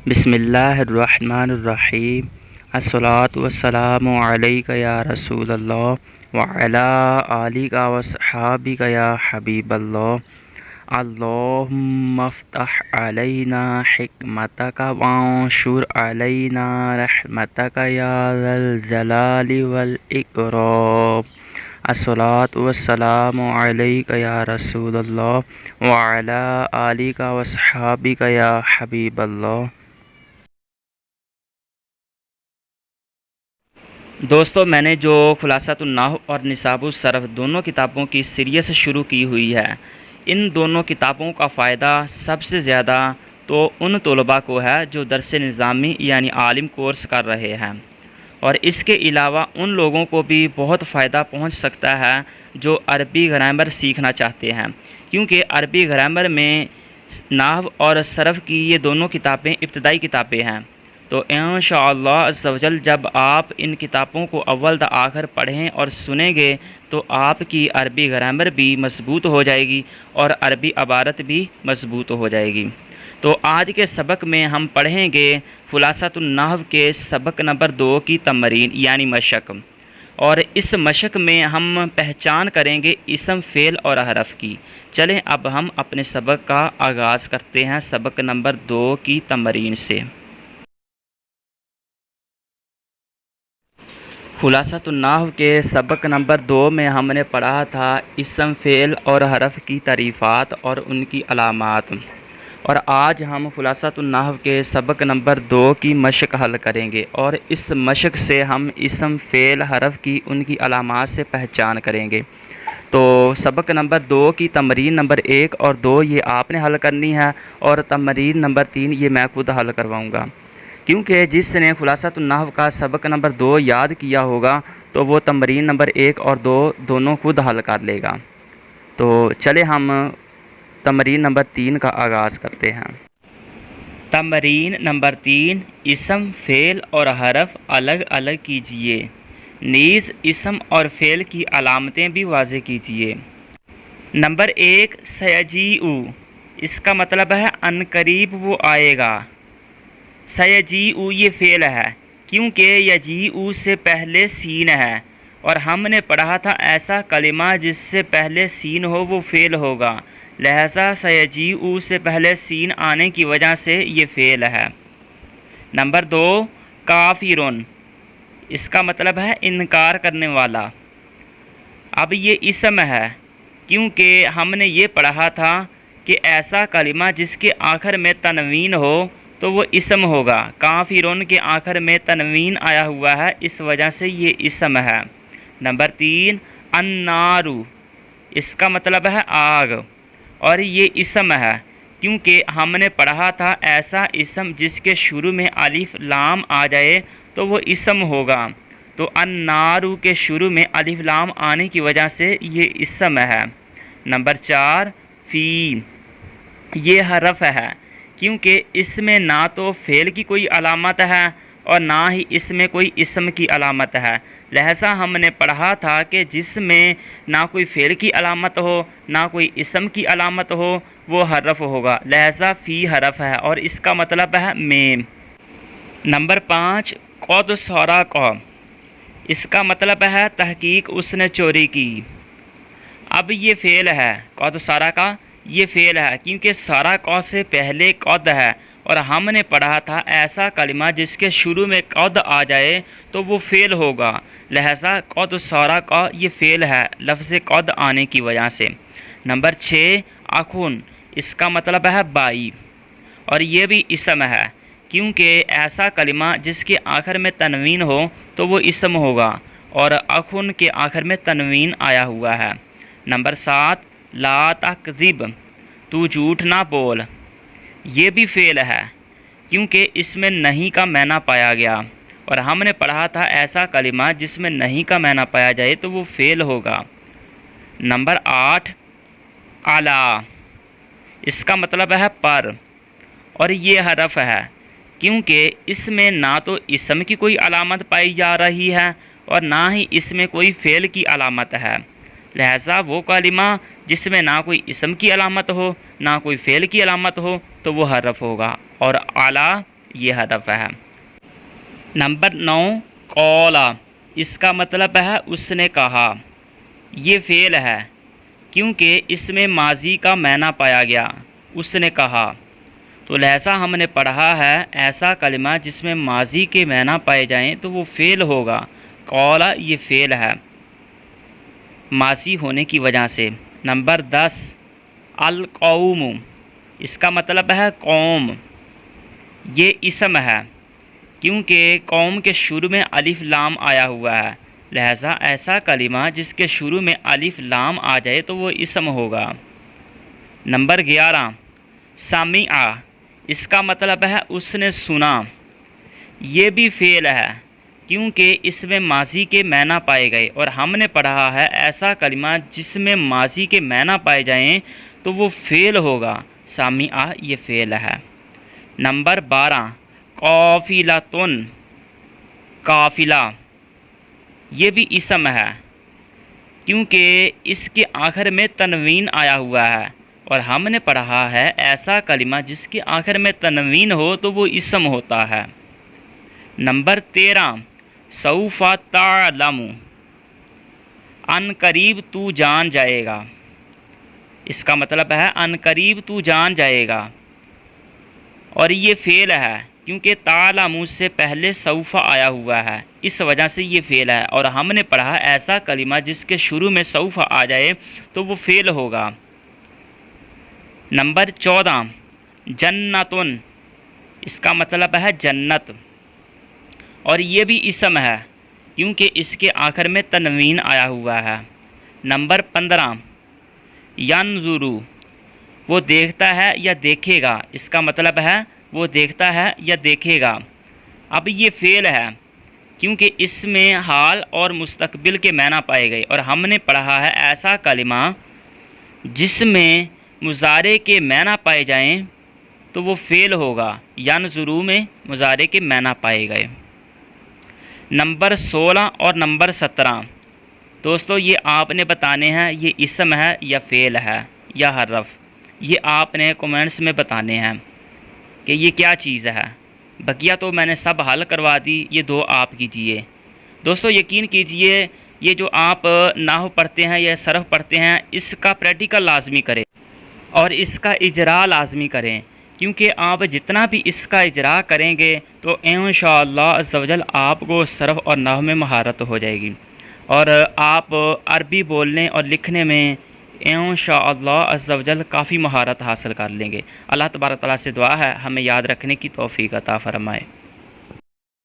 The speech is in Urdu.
بسم اللہ الرحمن الرحیم الصلاۃ والسلام علیک یا رسول اللہ وعلی آلک وصحابک یا حبیب اللہ اللہم افتح علینا حکمتک وانشر علینا رحمتک یا ذا الجلال والاکرام الصلاۃ والسلام علیک یا رسول اللہ وعلی آلک وصحابک یا حبیب اللہ۔ دوستو، میں نے جو خلاصۃ النحو اور نصاب الصرف دونوں کتابوں کی سیریز شروع کی ہوئی ہے، ان دونوں کتابوں کا فائدہ سب سے زیادہ تو ان طلباء کو ہے جو درس نظامی یعنی عالم کورس کر رہے ہیں، اور اس کے علاوہ ان لوگوں کو بھی بہت فائدہ پہنچ سکتا ہے جو عربی گرامر سیکھنا چاہتے ہیں، کیونکہ عربی گرامر میں نحو اور صرف کی یہ دونوں کتابیں ابتدائی کتابیں ہیں۔ تو انشاءاللہ عز و جل جب آپ ان کتابوں کو اول تا آخر پڑھیں اور سنیں گے تو آپ کی عربی گرامر بھی مضبوط ہو جائے گی اور عربی عبارت بھی مضبوط ہو جائے گی۔ تو آج کے سبق میں ہم پڑھیں گے خلاصۃ النحو کے سبق نمبر 2 کی تمرین یعنی مشق، اور اس مشق میں ہم پہچان کریں گے اسم، فعل اور حرف کی۔ چلیں اب ہم اپنے سبق کا آغاز کرتے ہیں سبق نمبر 2 کی تمرین سے۔ خلاصۃ النحو کے سبق نمبر 2 میں ہم نے پڑھا تھا اسم، فعل اور حرف کی تعریفات اور ان کی علامات، اور آج ہم خلاصۃ النحو کے سبق نمبر 2 کی مشق حل کریں گے، اور اس مشق سے ہم اسم، فعل، حرف کی ان کی علامات سے پہچان کریں گے۔ تو سبق نمبر 2 کی تمرین نمبر 1 اور 2 یہ آپ نے حل کرنی ہے، اور تمرین نمبر 3 یہ میں خود حل کرواؤں گا، کیونکہ جس نے خلاصۃ النحو کا سبق نمبر 2 یاد کیا ہوگا تو وہ تمرین نمبر 1 اور 2 دونوں خود حل کر لے گا۔ تو چلے ہم تمرین نمبر 3 کا آغاز کرتے ہیں۔ تمرین نمبر 3، اسم، فعل اور حرف الگ الگ کیجئے، نیز اسم اور فعل کی علامتیں بھی واضح کیجئے۔ نمبر 1، سیجیء، اس کا مطلب ہے ان قریب وہ آئے گا۔ سیجیء یہ فعل ہے، کیونکہ یجیء سے پہلے سین ہے، اور ہم نے پڑھا تھا ایسا کلمہ جس سے پہلے سین ہو وہ فعل ہوگا، لہذا سیجیء سے پہلے سین آنے کی وجہ سے یہ فعل ہے۔ نمبر 2، کافرن، اس کا مطلب ہے انکار کرنے والا۔ اب یہ اسم ہے، کیونکہ ہم نے یہ پڑھا تھا کہ ایسا کلمہ جس کے آخر میں تنوین ہو تو وہ اسم ہوگا۔ کافرون کے آخر میں تنوین آیا ہوا ہے، اس وجہ سے یہ اسم ہے۔ نمبر 3، النار، اس کا مطلب ہے آگ، اور یہ اسم ہے، کیونکہ ہم نے پڑھا تھا ایسا اسم جس کے شروع میں الف لام آ جائے تو وہ اسم ہوگا، تو النار کے شروع میں الف لام آنے کی وجہ سے یہ اسم ہے۔ نمبر 4، فی، یہ حرف ہے، کیونکہ اس میں نہ تو فعل کی کوئی علامت ہے اور نہ ہی اس میں کوئی اسم کی علامت ہے، لہذا ہم نے پڑھا تھا کہ جس میں نہ کوئی فعل کی علامت ہو نہ کوئی اسم کی علامت ہو وہ حرف ہوگا، لہذا فی حرف ہے اور اس کا مطلب ہے میں۔ نمبر 5، قد سرق، اس کا مطلب ہے تحقیق اس نے چوری کی۔ اب یہ فعل ہے، قد سرق یہ فعل ہے، کیونکہ سرق سے پہلے قد ہے، اور ہم نے پڑھا تھا ایسا کلمہ جس کے شروع میں قد آ جائے تو وہ فعل ہوگا، لہذا قد سرق یہ فعل ہے لفظ قد آنے کی وجہ سے۔ نمبر 6، اخن، اس کا مطلب ہے بھائی، اور یہ بھی اسم ہے، کیونکہ ایسا کلمہ جس کے آخر میں تنوین ہو تو وہ اسم ہوگا، اور اخن کے آخر میں تنوین آیا ہوا ہے۔ نمبر 7، لا تکذب، تو جھوٹ نہ بول، یہ بھی فعل ہے، کیونکہ اس میں نہیں کا معنی پایا گیا، اور ہم نے پڑھا تھا ایسا کلمہ جس میں نہیں کا معنی پایا جائے تو وہ فعل ہوگا۔ نمبر 8، اعلی، اس کا مطلب ہے پر، اور یہ حرف ہے، کیونکہ اس میں نہ تو اسم کی کوئی علامت پائی جا رہی ہے اور نہ ہی اس میں کوئی فعل کی علامت ہے، لہذا وہ کلمہ جس میں نہ کوئی اسم کی علامت ہو نہ کوئی فعل کی علامت ہو تو وہ حرف ہوگا، اور اعلیٰ یہ حرف ہے۔ نمبر 9 قولا، اس کا مطلب ہے اس نے کہا، یہ فعل ہے کیونکہ اس میں ماضی کا معنی پایا گیا، اس نے کہا۔ تو لہذا ہم نے پڑھا ہے ایسا کلمہ جس میں ماضی کے معنی پائے جائیں تو وہ فعل ہوگا۔ قولا یہ فعل ہے ماضی ہونے کی وجہ سے۔ نمبر 10 القوم، اس کا مطلب ہے قوم، یہ اسم ہے کیونکہ قوم کے شروع میں الف لام آیا ہوا ہے، لہذا ایسا کلمہ جس کے شروع میں الف لام آ جائے تو وہ اسم ہوگا۔ نمبر 11 سمع، اس کا مطلب ہے اس نے سنا، یہ بھی فعل ہے کیونکہ اس میں ماضی کے معنی پائے گئے، اور ہم نے پڑھا ہے ایسا کلمہ جس میں ماضی کے معنی پائے جائیں تو وہ فعل ہوگا۔ سمع یہ فعل ہے۔ نمبر 12 قافلۃن، قافلہ، یہ بھی اسم ہے کیونکہ اس کے آخر میں تنوین آیا ہوا ہے، اور ہم نے پڑھا ہے ایسا کلمہ جس کے آخر میں تنوین ہو تو وہ اسم ہوتا ہے۔ نمبر 13 سوف تعلم، ان قریب تو جان جائے گا، اس کا مطلب ہے ان قریب تو جان جائے گا، اور یہ فعل ہے کیونکہ تعلم سے پہلے سوف آیا ہوا ہے، اس وجہ سے یہ فعل ہے، اور ہم نے پڑھا ایسا کلمہ جس کے شروع میں سوف آ جائے تو وہ فعل ہوگا۔ نمبر 14 جنتن، اس کا مطلب ہے جنت، اور یہ بھی اسم ہے کیونکہ اس کے آخر میں تنوین آیا ہوا ہے۔ نمبر 15 ینظر، وہ دیکھتا ہے یا دیکھے گا، اس کا مطلب ہے وہ دیکھتا ہے یا دیکھے گا۔ اب یہ فعل ہے کیونکہ اس میں حال اور مستقبل کے معنی پائے گئے، اور ہم نے پڑھا ہے ایسا کلمہ جس میں مضارع کے معنی پائے جائیں تو وہ فعل ہوگا۔ ینظر میں مضارع کے معنی پائے گئے۔ نمبر 16 اور نمبر 17 دوستو یہ آپ نے بتانے ہیں یہ اسم ہے یا فعل ہے یا حرف، یہ آپ نے کومنٹس میں بتانے ہیں کہ یہ کیا چیز ہے۔ بقیہ تو میں نے سب حل کروا دی، یہ دو آپ کیجئے۔ دوستو یقین کیجئے یہ جو آپ نحو پڑھتے ہیں یا صرف پڑھتے ہیں اس کا پریکٹیکل لازمی کریں اور اس کا اجرا لازمی کریں، کیونکہ آپ جتنا بھی اس کا اجرا کریں گے تو انشاءاللہ عز و جل آپ کو صرف اور نحو میں مہارت ہو جائے گی، اور آپ عربی بولنے اور لکھنے میں انشاءاللہ عز و جل کافی مہارت حاصل کر لیں گے۔ اللہ تبارک تعالیٰ سے دعا ہے ہمیں یاد رکھنے کی توفیق عطا فرمائے۔